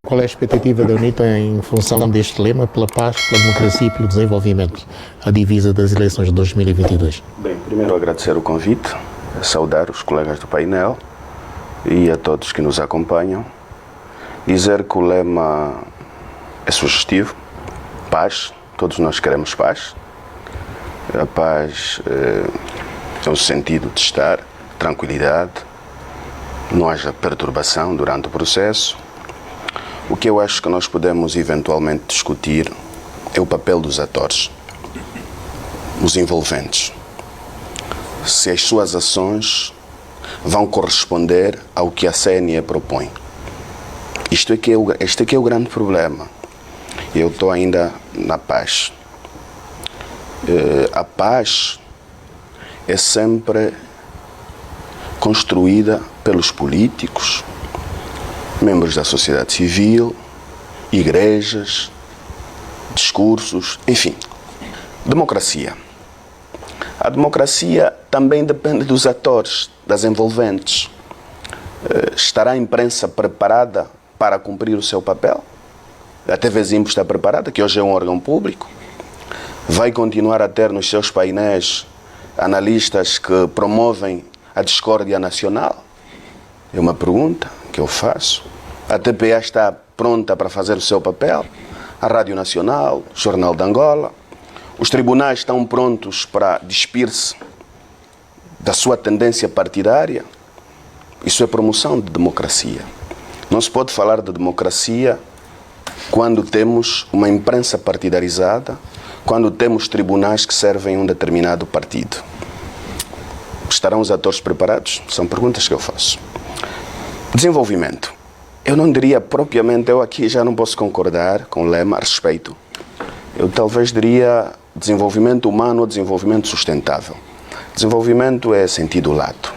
Qual é a expectativa da UNITA em função deste lema, pela paz, pela democracia e pelo desenvolvimento, a divisa das eleições de 2022? Bem, primeiro agradecer o convite, saudar os colegas do painel e a todos que nos acompanham. Dizer que o lema é sugestivo, paz, todos nós queremos paz. A paz é o sentido de estar, tranquilidade, não haja perturbação durante o processo. O que eu acho que nós podemos eventualmente discutir é o papel dos atores, os envolventes. Se as suas ações vão corresponder ao que a CNE propõe. Este aqui é o grande problema. Eu estou ainda na paz. A paz é sempre construída pelos políticos, membros da sociedade civil, igrejas, discursos, enfim. Democracia. A democracia também depende dos atores, das envolventes. Estará a imprensa preparada para cumprir o seu papel? A TV Zimbo está preparada, que hoje é um órgão público? Vai continuar a ter nos seus painéis analistas que promovem a discórdia nacional? É uma pergunta que eu faço. A TPA está pronta para fazer o seu papel? A Rádio Nacional, o Jornal de Angola? Os tribunais estão prontos para despir-se da sua tendência partidária? Isso é promoção de democracia. Não se pode falar de democracia quando temos uma imprensa partidarizada, quando temos tribunais que servem um determinado partido. Estarão os atores preparados? São perguntas que eu faço. Desenvolvimento. Eu não diria propriamente, eu aqui já não posso concordar com o lema a respeito. Eu talvez diria desenvolvimento humano ou desenvolvimento sustentável. Desenvolvimento é sentido lato.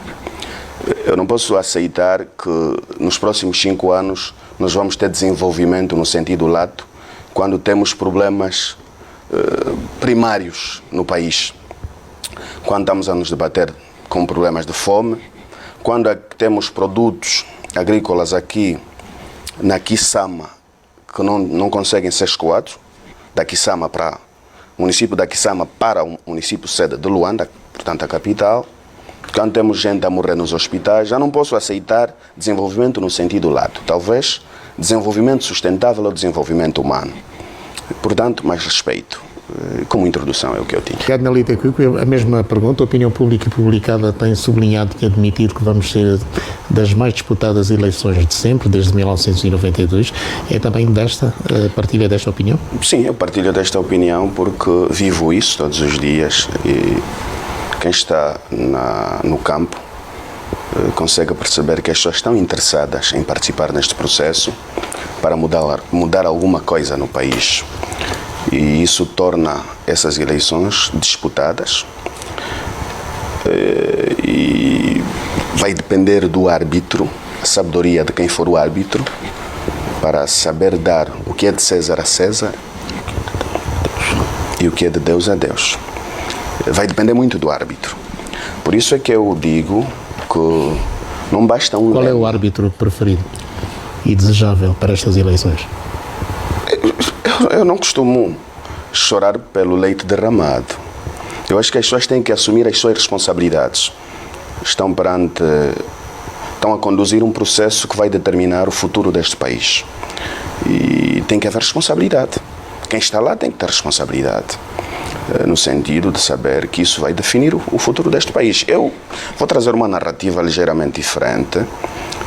Eu não posso aceitar que nos próximos 5 anos nós vamos ter desenvolvimento no sentido lato quando temos problemas primários no país. Quando estamos a nos debater com problemas de fome, quando temos produtos agrícolas aqui na Kisama que não conseguem ser escoados, da Kisama para o município da Kisama para o município sede de Luanda, portanto a capital. Quando temos gente a morrer nos hospitais, já não posso aceitar desenvolvimento no sentido lato. Talvez desenvolvimento sustentável ou desenvolvimento humano. Portanto, mais respeito. Como introdução é o que eu tinha. Obrigado, Nelita Cuco. A mesma pergunta. A opinião pública publicada tem sublinhado e admitido que vamos ser das mais disputadas eleições de sempre, desde 1992. É também partilha desta opinião? Sim, eu partilho desta opinião porque vivo isso todos os dias e quem está no campo consegue perceber que as pessoas estão interessadas em participar neste processo para mudar alguma coisa no país. E isso torna essas eleições disputadas e vai depender do árbitro, a sabedoria de quem for o árbitro, para saber dar o que é de César a César e o que é de Deus a Deus. Vai depender muito do árbitro. Por isso é que eu digo que não basta um... Qual é o árbitro preferido e desejável para estas eleições? Eu não costumo chorar pelo leite derramado. Eu acho que as pessoas têm que assumir as suas responsabilidades. Estão a conduzir um processo que vai determinar o futuro deste país. E tem que haver responsabilidade. Quem está lá tem que ter responsabilidade. No sentido de saber que isso vai definir o futuro deste país. Eu vou trazer uma narrativa ligeiramente diferente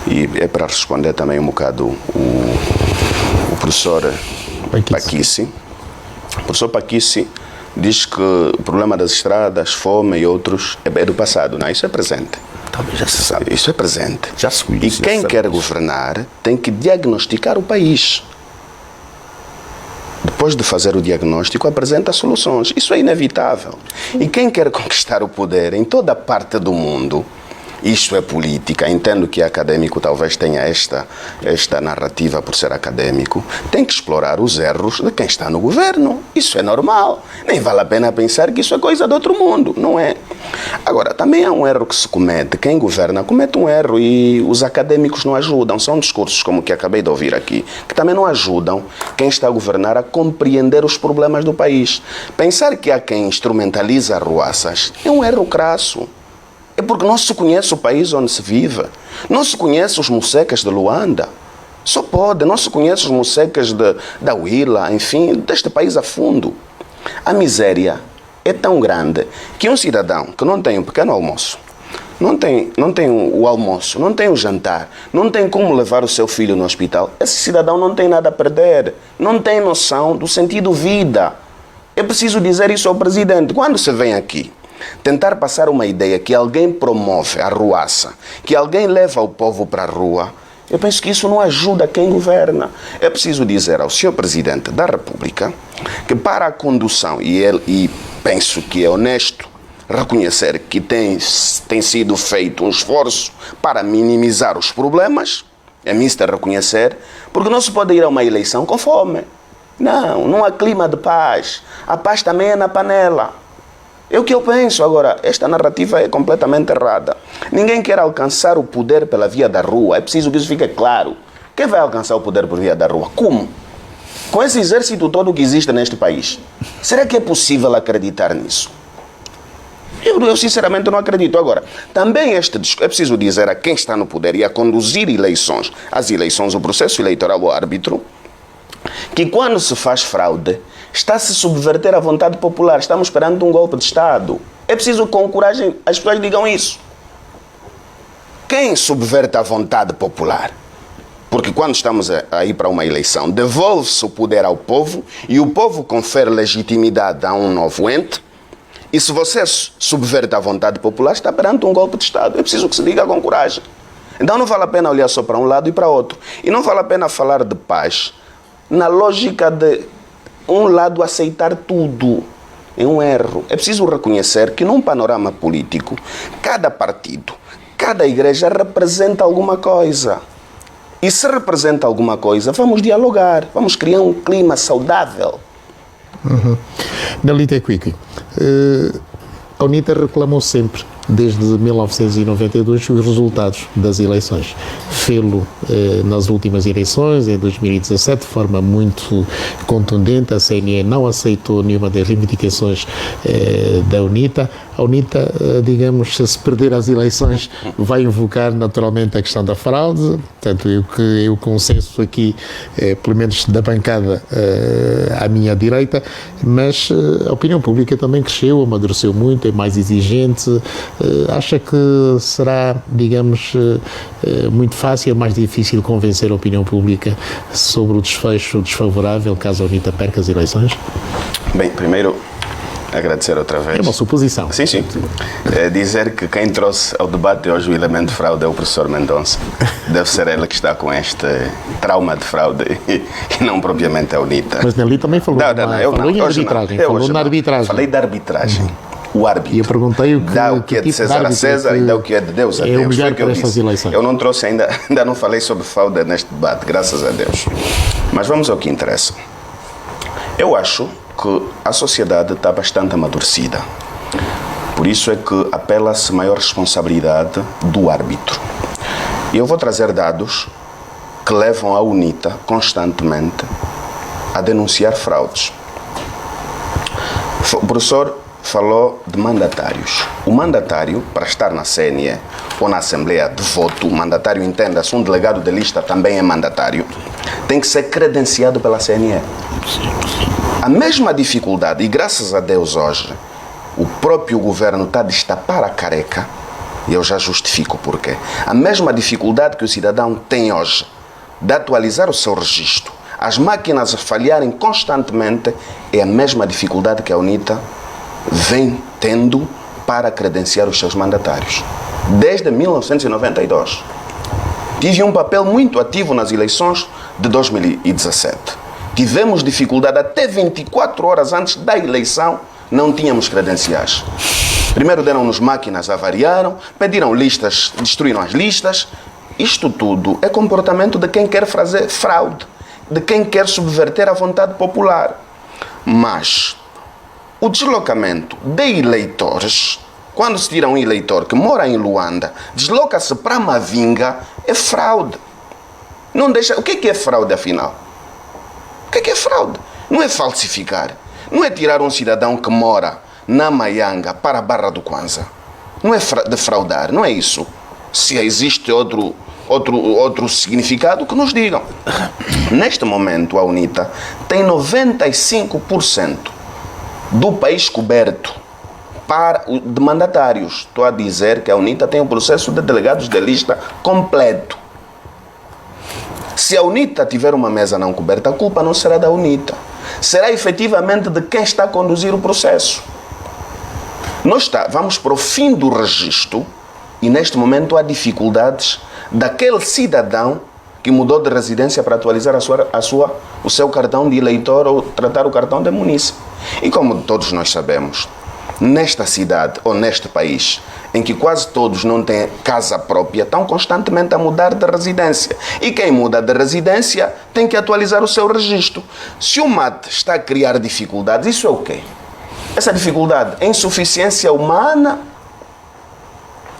e é para responder também um bocado o professor Paquici. O professor Paquici diz que o problema das estradas, fome e outros é do passado, não? Isso é presente. Talvez já se sabe. Isso é presente. Já se conhece, e quem quer governar tem que diagnosticar o país. Depois de fazer o diagnóstico, apresenta soluções. Isso é inevitável. E quem quer conquistar o poder em toda parte do mundo Isto é política. Entendo que acadêmico talvez tenha esta narrativa por ser acadêmico. Tem que explorar os erros de quem está no governo. Isso é normal. Nem vale a pena pensar que isso é coisa de outro mundo. Não é. Agora, também há um erro que se comete. Quem governa comete um erro e os acadêmicos não ajudam. São discursos como o que acabei de ouvir aqui, que também não ajudam quem está a governar a compreender os problemas do país. Pensar que há quem instrumentaliza arruaças é um erro crasso. É porque não se conhece o país onde se vive. Não se conhece os mucecas de Luanda. Só pode. Não se conhece os mucecas da Huila, enfim, deste país a fundo. A miséria é tão grande que um cidadão que não tem um pequeno almoço, não tem o almoço, não tem o jantar, não tem como levar o seu filho no hospital, esse cidadão não tem nada a perder. Não tem noção do sentido vida. É preciso dizer isso ao presidente. Quando você vem aqui tentar passar uma ideia que alguém promove a arruaça, que alguém leva o povo para a rua, eu penso que isso não ajuda quem governa. É preciso dizer ao Sr. Presidente da República que para a condução, e penso que é honesto reconhecer que tem sido feito um esforço para minimizar os problemas, é misto reconhecer, porque não se pode ir a uma eleição com fome. Não há clima de paz. A paz também é na panela. É o que eu penso. Agora, esta narrativa é completamente errada. Ninguém quer alcançar o poder pela via da rua. É preciso que isso fique claro. Quem vai alcançar o poder por via da rua? Como? Com esse exército todo que existe neste país. Será que é possível acreditar nisso? Eu sinceramente não acredito. Agora, também é preciso dizer a quem está no poder e a conduzir eleições, as eleições, o processo eleitoral, o árbitro, que quando se faz fraude, está-se a subverter a vontade popular. Estamos perante um golpe de Estado. É preciso que com coragem as pessoas digam isso. Quem subverte a vontade popular? Porque quando estamos a ir para uma eleição, devolve-se o poder ao povo e o povo confere legitimidade a um novo ente. E se você subverte a vontade popular, está perante um golpe de Estado. É preciso que se diga com coragem. Então não vale a pena olhar só para um lado e para outro. E não vale a pena falar de paz na lógica de um lado aceitar tudo. É um erro. É preciso reconhecer que num panorama político, cada partido, cada igreja representa alguma coisa. E se representa alguma coisa, vamos dialogar, vamos criar um clima saudável. Nelita Quique, a UNITA reclamou sempre, desde 1992, os resultados das eleições. Fê-lo nas últimas eleições, em 2017, de forma muito contundente. A CNE não aceitou nenhuma das reivindicações da UNITA. A UNITA, digamos, se perder as eleições, vai invocar naturalmente a questão da fraude. Portanto, eu consenso aqui, pelo menos da bancada à minha direita, mas a opinião pública também cresceu, amadureceu muito, é mais exigente. Acha que será, digamos, muito fácil, é mais difícil convencer a opinião pública sobre o desfecho desfavorável caso a UNITA perca as eleições? Bem, primeiro, agradecer outra vez. É uma suposição. Sim. Dizer que quem trouxe ao debate hoje o elemento de fraude é o professor Mendonça. Deve ser ele que está com este trauma de fraude e não propriamente a UNITA. Mas Nelly também falou, falou em arbitragem. Falou na arbitragem. Falei da arbitragem. O árbitro. E eu perguntei o que dá o que é de César a César e dá o que é de Deus a Deus. É o melhor para estas eleições. Eu não trouxe ainda não falei sobre fraude neste debate, graças a Deus. Mas vamos ao que interessa. Eu acho que a sociedade está bastante amadurecida. Por isso é que apela-se maior responsabilidade do árbitro. E eu vou trazer dados que levam a UNITA constantemente a denunciar fraudes. O professor falou de mandatários. O mandatário, para estar na CNE ou na Assembleia de Voto, o mandatário, entenda-se, um delegado de lista também é mandatário, tem que ser credenciado pela CNE. A mesma dificuldade, e graças a Deus hoje, o próprio governo está a destapar a careca, e eu já justifico o porquê. A mesma dificuldade que o cidadão tem hoje de atualizar o seu registro, as máquinas a falharem constantemente, é a mesma dificuldade que a UNITA vem tendo para credenciar os seus mandatários. Desde 1992. Tive um papel muito ativo nas eleições de 2017. Tivemos dificuldade até 24 horas antes da eleição, não tínhamos credenciais. Primeiro deram-nos máquinas, avariaram, pediram listas, destruíram as listas. Isto tudo é comportamento de quem quer fazer fraude, de quem quer subverter a vontade popular. Mas o deslocamento de eleitores, quando se tira um eleitor que mora em Luanda, desloca-se para Mavinga, é fraude. Não deixa... O que é fraude, afinal? O que é fraude? Não é falsificar. Não é tirar um cidadão que mora na Maianga para a Barra do Kwanza. Não é defraudar, não é isso. Se existe outro significado, que nos digam. Neste momento, a UNITA tem 95% do país coberto de mandatários. Estou a dizer que a UNITA tem um processo de delegados de lista completo. Se a UNITA tiver uma mesa não coberta, a culpa não será da UNITA. Será efetivamente de quem está a conduzir o processo. Vamos para o fim do registro e neste momento há dificuldades daquele cidadão que mudou de residência para atualizar o seu cartão de eleitor ou tratar o cartão de munícipe. E como todos nós sabemos, nesta cidade ou neste país, em que quase todos não têm casa própria, estão constantemente a mudar de residência. E quem muda de residência tem que atualizar o seu registro. Se o MAT está a criar dificuldades, isso é o quê? Essa dificuldade é insuficiência humana?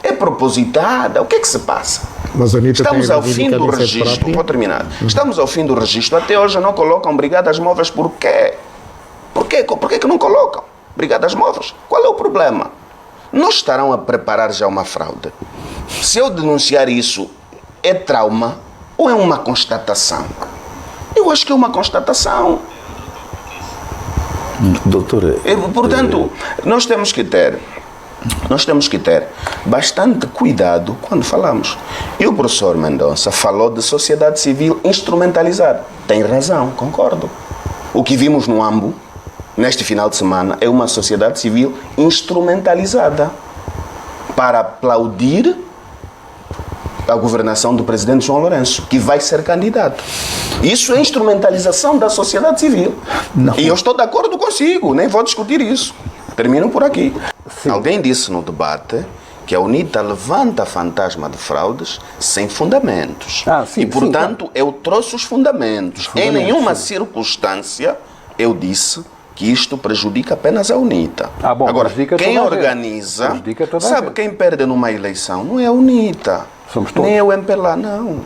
É propositada? O que é que se passa? Mas a UNITA Estamos tem ao fim do registro. Vou terminar. Estamos ao fim do registro. Até hoje não colocam brigadas móveis. Por quê? Por quê que não colocam brigadas móveis? Qual é o problema? Não estarão a preparar já uma fraude? Se eu denunciar isso, é trauma ou é uma constatação? Eu acho que é uma constatação. Doutor... Portanto, nós temos que ter bastante cuidado quando falamos. E o professor Mendonça falou de sociedade civil instrumentalizada. Tem razão, concordo. O que vimos no Ambo, neste final de semana, é uma sociedade civil instrumentalizada para aplaudir a governação do presidente João Lourenço, que vai ser candidato. Isso é instrumentalização da sociedade civil. Não. E eu estou de acordo consigo, nem vou discutir isso. Termino por aqui. Sim. Alguém disse no debate que a UNITA levanta fantasma de fraudes sem fundamentos. Sim, e, portanto, eu trouxe os fundamentos. Em nenhuma circunstância eu disse que isto prejudica apenas a UNITA. Agora, quem organiza, sabe quem perde numa eleição? Não é a UNITA, nem é o MPLA, não.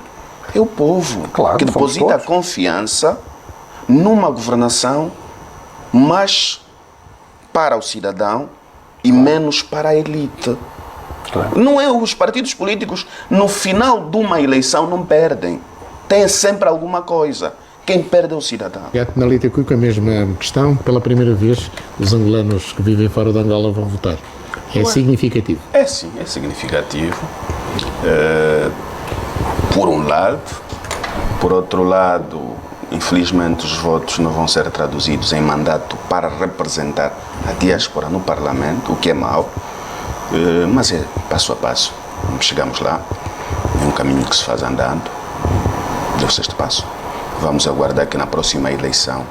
É o povo, que deposita confiança numa governação mais para o cidadão e menos para a elite. Não é os partidos políticos, no final de uma eleição, não perdem. Tem sempre alguma coisa. Quem perde é o cidadão. Na Lita Cuico, a mesma questão. Pela primeira vez, os angolanos que vivem fora de Angola vão votar. É significativo? É sim, é significativo. Por um lado. Por outro lado, infelizmente, os votos não vão ser traduzidos em mandato para representar a diáspora no Parlamento, o que é mau. Mas é passo a passo. Chegamos lá. É um caminho que se faz andando. Deu-se este passo. Vamos aguardar que na próxima eleição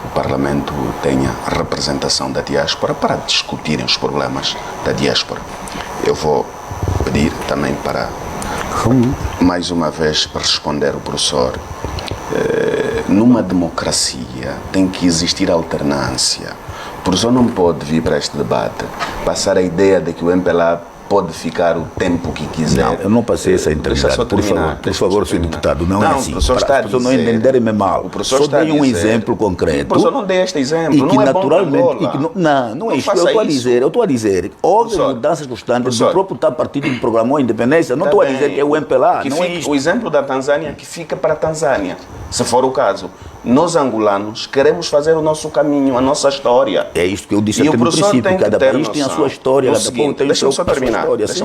o Parlamento tenha representação da diáspora para discutirem os problemas da diáspora. Eu vou pedir também para, mais uma vez, responder o professor. Numa democracia tem que existir alternância. O professor não pode vir para este debate passar a ideia de que o MPLA pode ficar o tempo que quiser. Não, eu não passei essa entrevista. Por favor, senhor deputado, não é assim. Para as pessoas não entenderem-me mal. O professor só dei um exemplo concreto. O professor não dê este exemplo. E que não é naturalmente. bom não é isso que eu estou a dizer. Houve mudanças constantes. O próprio partido que programou a independência. Não estou a dizer que é o MPLA. Não é isso. O exemplo da Tanzânia que fica para a Tanzânia, se for o caso. Nós, angolanos, queremos fazer o nosso caminho, a nossa história. É isso que eu disse até no princípio. Cada país tem a sua história. Deixa-me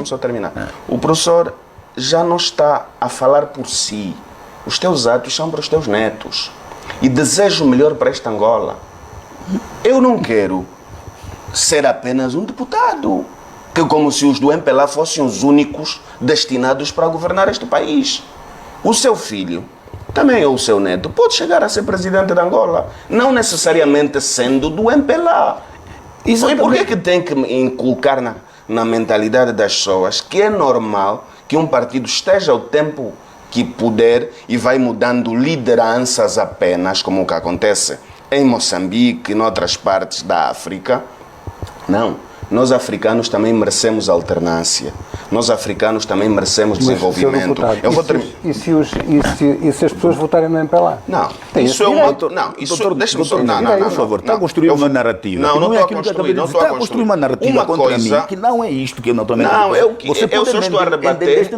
só terminar. O professor já não está a falar por si. Os teus atos são para os teus netos. E desejo o melhor para esta Angola. Eu não quero ser apenas um deputado. Que como se os do MPLA fossem os únicos destinados para governar este país. O seu filho, também ou o seu neto, pode chegar a ser presidente da Angola. Não necessariamente sendo do MPLA. E por que tem que inculcar na mentalidade das pessoas que é normal que um partido esteja o tempo que puder e vai mudando lideranças apenas, como o que acontece em Moçambique e em outras partes da África. Não. Nós africanos também merecemos alternância. Nós africanos também merecemos desenvolvimento. Eu vou e se as pessoas votarem no MPLA? Não, isso é uma... Não, isso... Deixa-me só... Não, por favor, está a construir uma narrativa. Não estou a construir, não estou a construir uma narrativa contra mim, que não é isto que eu não estou a mentir. Não, eu só estou a rebater...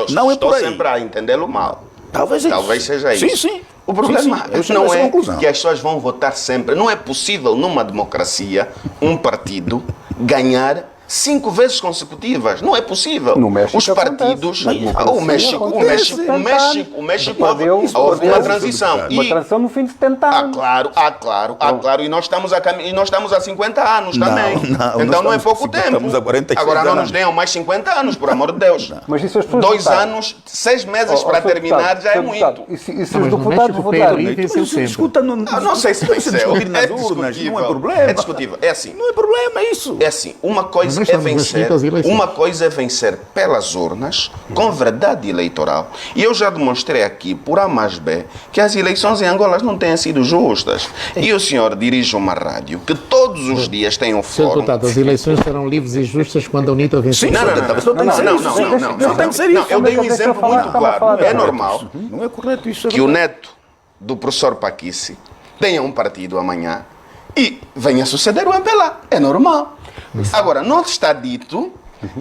Não, estou sempre a entendê-lo mal. Talvez seja isso. Sim, sim. O problema não é que as pessoas vão votar sempre. Não é possível, numa democracia, um partido ganhar 5 vezes consecutivas. Não é possível. No México os partidos... O México houve uma transição. Uma transição no fim de 70 anos. Claro. E nós estamos há 50 anos também. Então não é pouco tempo. Estamos a 46 Agora não anos. nos deem mais 50 anos, por amor de Deus. Mas e se as pessoas 2 votarem? anos, 6 meses para terminar já é muito. E se os deputados votarem? Escuta, Não sei se venceu. Não é problema. É discutível. É assim. Não é problema, é isso. É assim, uma coisa é vencer pelas urnas, com verdade eleitoral. E eu já demonstrei aqui, por A mais B, que as eleições em Angola não têm sido justas. E o senhor dirige uma rádio que todos os dias tem um fórum. Senhor deputado, as eleições serão livres e justas quando a UNITA vencer. Não tem que ser isso. Eu dei um exemplo muito claro. É normal Não é correto isso. que o neto do professor Paquice tenha um partido amanhã e venha suceder o MPLA. É normal. Agora, não está dito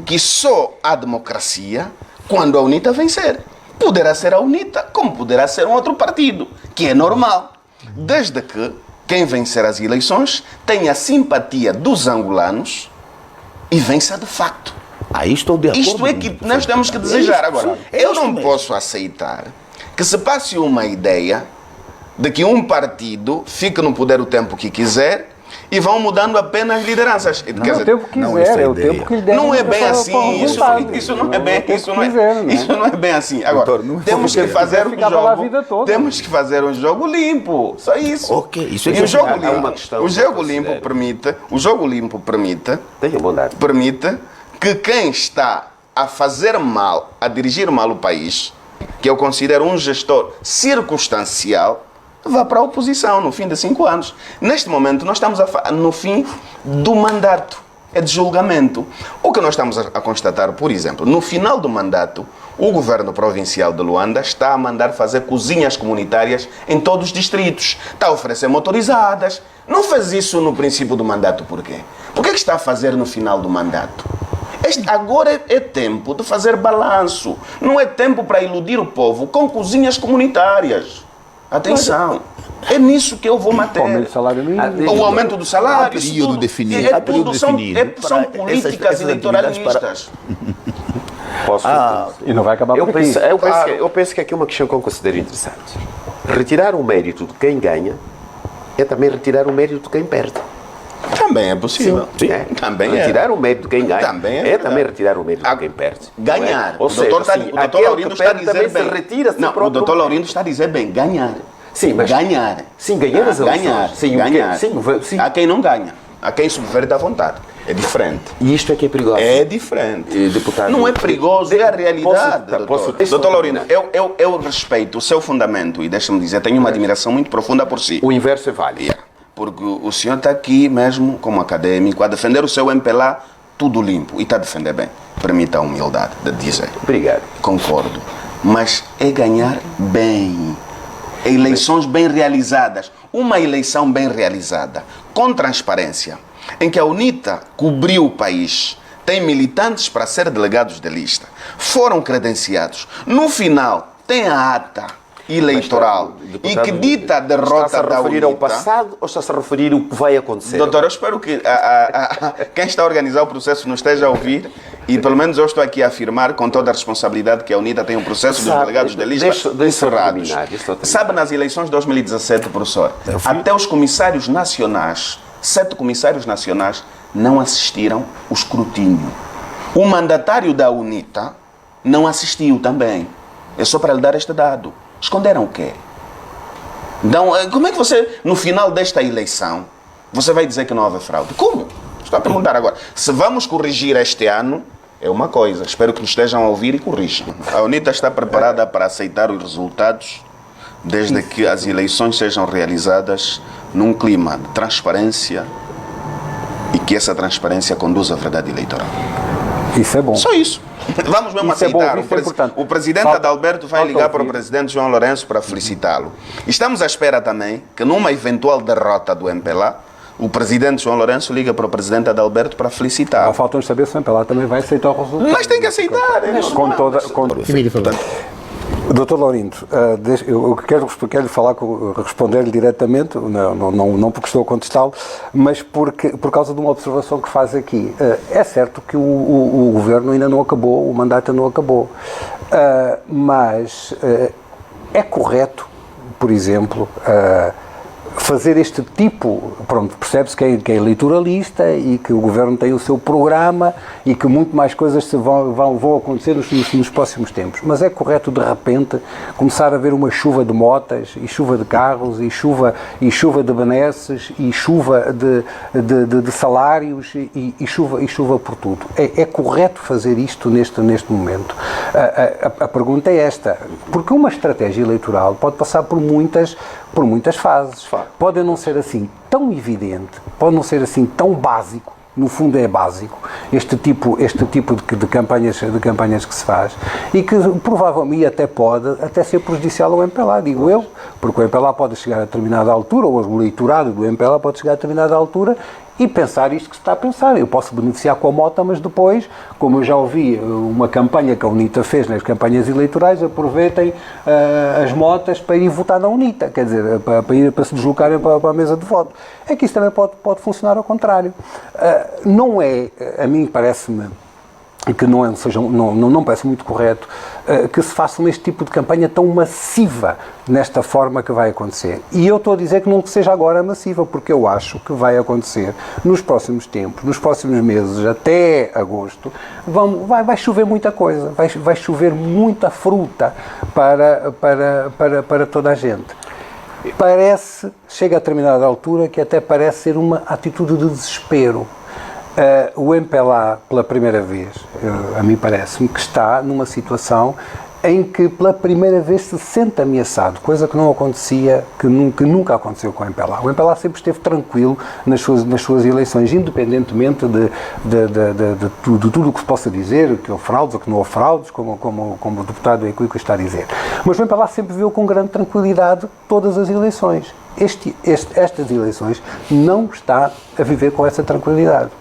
que só há democracia quando a UNITA vencer. Poderá ser a UNITA, como poderá ser um outro partido, que é normal. Desde que quem vencer as eleições tenha a simpatia dos angolanos e vença de facto. Estou de acordo. Isto é que nós temos que desejar. Agora, eu não posso aceitar que se passe uma ideia de que um partido fique no poder o tempo que quiser e vão mudando apenas lideranças. O tempo que quiser, é o tempo que lhe der. Não é bem assim. Isso não é bem assim. Agora, temos que fazer um jogo. Temos que fazer um jogo limpo. Só isso. Ok, isso é e o jogo limpo permite que quem está a fazer mal, a dirigir mal o país, que eu considero um gestor circunstancial, vá para a oposição no fim de 5 anos. Neste momento, nós estamos no fim do mandato. É de julgamento. O que nós estamos a constatar, por exemplo, no final do mandato, o governo provincial de Luanda está a mandar fazer cozinhas comunitárias em todos os distritos. Está a oferecer motorizadas. Não fez isso no princípio do mandato, por quê? Por que está a fazer no final do mandato? Agora é tempo de fazer balanço. Não é tempo para iludir o povo com cozinhas comunitárias. Atenção, é nisso que eu vou manter. O aumento do salário. Período definido. São políticas eleitoralistas. E não vai acabar por aqui. Eu penso que aqui é uma questão que eu considero interessante. Retirar o mérito de quem ganha é também retirar o mérito de quem perde. Também é possível. Sim. Retirar o mérito de quem ganha também retirar o mérito de quem perde. Ganhar. Ou seja, o doutor Laurindo está a dizer bem. O doutor Laurindo está a dizer bem, ganhar. Sim, mas ganhar. Sim, ganhar as eleições. Ganhar. Sim. Há quem não ganha. Há quem subverte à vontade. É diferente. E isto é que é perigoso. É diferente. Deputado, não é perigoso, é a realidade. Doutor Laurindo, eu respeito o seu fundamento e deixa-me dizer, tenho uma admiração muito profunda por si. O inverso é válido. Porque o senhor está aqui mesmo como académico a defender o seu MPLA tudo limpo e está a defender bem. Permita a humildade de dizer. Obrigado. Concordo. Mas é ganhar bem. Eleições bem realizadas. Uma eleição bem realizada, com transparência, em que a UNITA cobriu o país, tem militantes para ser delegados de lista, foram credenciados. No final, tem a ata eleitoral e que dita a derrota da UNITA. Está-se a referir ao passado ou está-se a referir ao que vai acontecer? Doutor, eu espero que quem está a organizar o processo não esteja a ouvir e pelo menos eu estou aqui a afirmar com toda a responsabilidade que a UNITA tem um processo dos delegados de lista encerrados. Sabe, nas eleições de 2017, professor, até os comissários nacionais, 7 comissários nacionais, não assistiram o escrutínio. O mandatário da UNITA não assistiu também. É só para lhe dar este dado. Esconderam o quê? Então, como é que você, no final desta eleição, você vai dizer que não houve fraude? Como? Está a perguntar agora. Se vamos corrigir este ano, é uma coisa. Espero que nos estejam a ouvir e corrijam. A UNITA está preparada para aceitar os resultados desde que as eleições sejam realizadas num clima de transparência e que essa transparência conduza à verdade eleitoral. Isso é bom. Só isso. Vamos mesmo Isso é bom, aceitar. isso é importante. O presidente Falta- Adalberto vai falta ligar para o ouvir. presidente João Lourenço para felicitá-lo. Estamos à espera também que numa eventual derrota do MPLA, o presidente João Lourenço liga para o presidente Adalberto para felicitá-lo. Falta-nos saber se o MPLA também vai aceitar o resultado. Mas tem que aceitar. Com toda... Emílio Fernandes. Doutor Laurindo, eu quero responder-lhe diretamente, não porque estou a contestá-lo, mas por causa de uma observação que faz aqui. É certo que o governo ainda não acabou, o mandato não acabou, mas é correto, por exemplo, fazer este tipo, pronto, percebe-se que é eleitoralista e que o governo tem o seu programa e que muito mais coisas vão acontecer nos próximos tempos. Mas é correto, de repente, começar a ver uma chuva de motas e chuva de carros e chuva de benesses e chuva de salários e chuva por tudo. É correto fazer isto neste momento. A pergunta é esta, porque uma estratégia eleitoral pode passar por muitas fases. Pode não ser assim tão evidente, pode não ser assim tão básico, no fundo é básico, este tipo de campanhas que se faz, e que provavelmente pode ser prejudicial ao MPLA, digo eu, porque o MPLA pode chegar a determinada altura, ou o eleitorado do MPLA pode chegar a determinada altura e pensar isto que se está a pensar. Eu posso beneficiar com a mota, mas depois, como eu já ouvi uma campanha que a UNITA fez nas campanhas eleitorais, aproveitem as motas para ir votar na UNITA, quer dizer, para se deslocarem para a mesa de voto. É que isso também pode funcionar ao contrário. Não é, a mim parece-me, que não parece muito correto que se faça este tipo de campanha tão massiva nesta forma que vai acontecer. E eu estou a dizer que não seja agora massiva, porque eu acho que vai acontecer nos próximos tempos, nos próximos meses, até agosto, vai chover muita coisa, vai chover muita fruta para toda a gente. Chega a determinada altura que até parece ser uma atitude de desespero. O MPLA, pela primeira vez, a mim parece-me que está numa situação em que pela primeira vez se sente ameaçado, coisa que não acontecia, que nunca aconteceu com o MPLA. O MPLA sempre esteve tranquilo nas suas eleições, independentemente de tudo o que se possa dizer, que houve fraudes ou que não houve fraudes, como o deputado Equico está a dizer. Mas o MPLA sempre viveu com grande tranquilidade todas as eleições. Estas eleições não está a viver com essa tranquilidade.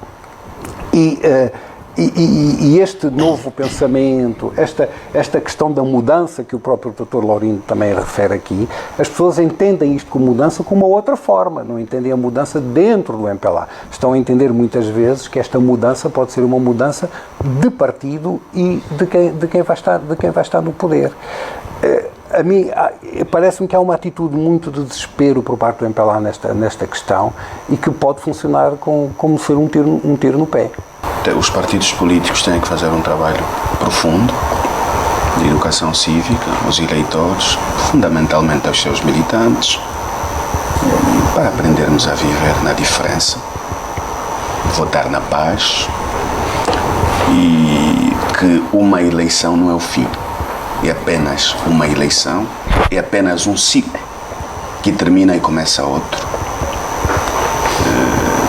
E este novo pensamento, esta questão da mudança que o próprio Dr. Laurindo também refere aqui, as pessoas entendem isto como mudança com uma outra forma, não entendem a mudança dentro do MPLA. Estão a entender muitas vezes que esta mudança pode ser uma mudança de partido e de quem vai estar no poder. A mim, parece-me que há uma atitude muito de desespero por parte do MPLA nesta questão e que pode funcionar como ser um tiro no pé. Os partidos políticos têm que fazer um trabalho profundo de educação cívica aos eleitores, fundamentalmente aos seus militantes, para aprendermos a viver na diferença, votar na paz e que uma eleição não é o fim. É apenas uma eleição, é apenas um ciclo que termina e começa outro.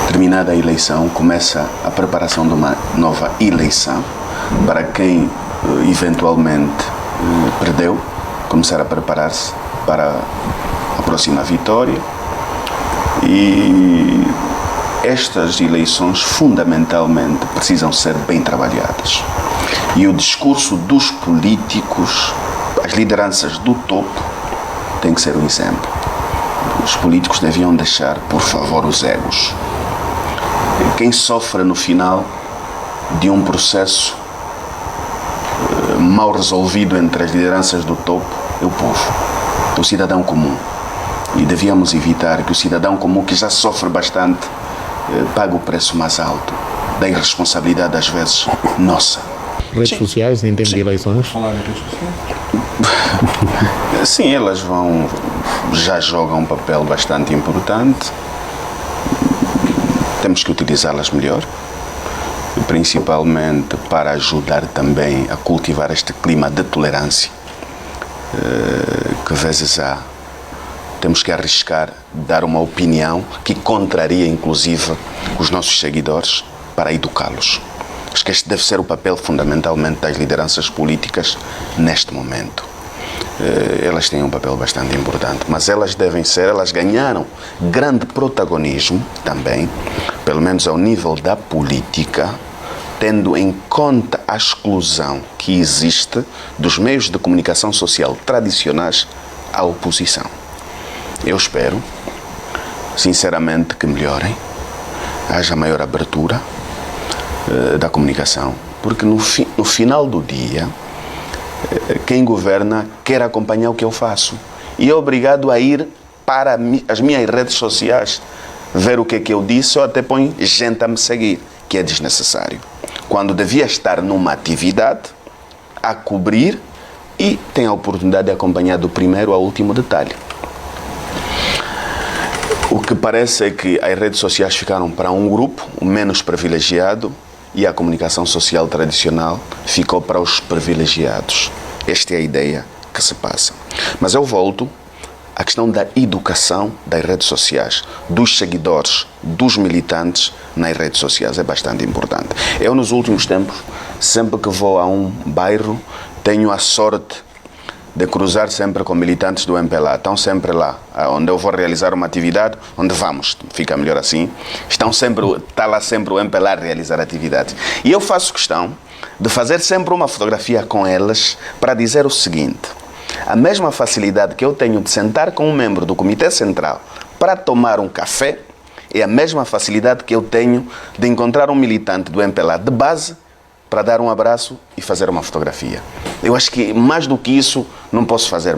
Terminada a eleição, começa a preparação de uma nova eleição para quem eventualmente perdeu, começar a preparar-se para a próxima vitória. E estas eleições fundamentalmente precisam ser bem trabalhadas. E o discurso dos políticos, as lideranças do topo, tem que ser um exemplo. Os políticos deviam deixar, por favor, os egos. Quem sofre no final de um processo mal resolvido entre as lideranças do topo é o povo, é o cidadão comum. E devíamos evitar que o cidadão comum, que já sofre bastante, pague o preço mais alto da irresponsabilidade, às vezes, nossa. Redes sociais em tempo de eleições? Sim, elas já jogam um papel bastante importante. temos que utilizá-las melhor, principalmente para ajudar também a cultivar este clima de tolerância, que vezes há. Temos que arriscar dar uma opinião que contraria, inclusive, os nossos seguidores para educá-los. Acho que este deve ser o papel, fundamentalmente, das lideranças políticas neste momento. Elas têm um papel bastante importante, mas elas ganharam grande protagonismo também, pelo menos ao nível da política, tendo em conta a exclusão que existe dos meios de comunicação social tradicionais à oposição. Eu espero, sinceramente, que melhorem, haja maior abertura da comunicação, porque no final do dia, quem governa quer acompanhar o que eu faço e é obrigado a ir para as minhas redes sociais, ver o que é que eu disse, ou até põe gente a me seguir, que é desnecessário. Quando devia estar numa atividade, a cobrir e tem a oportunidade de acompanhar do primeiro ao último detalhe. O que parece é que as redes sociais ficaram para um grupo, o menos privilegiado, e a comunicação social tradicional ficou para os privilegiados. Esta é a ideia que se passa. Mas eu volto à questão da educação das redes sociais, dos seguidores, dos militantes nas redes sociais. É bastante importante. Eu, nos últimos tempos, sempre que vou a um bairro, tenho a sorte de cruzar sempre com militantes do MPLA. Estão sempre lá, onde eu vou realizar uma atividade, onde vamos, fica melhor assim. Está lá sempre o MPLA a realizar atividades. E eu faço questão de fazer sempre uma fotografia com elas para dizer o seguinte: a mesma facilidade que eu tenho de sentar com um membro do Comitê Central para tomar um café é a mesma facilidade que eu tenho de encontrar um militante do MPLA de base para dar um abraço e fazer uma fotografia. Eu acho que mais do que isso não posso fazer.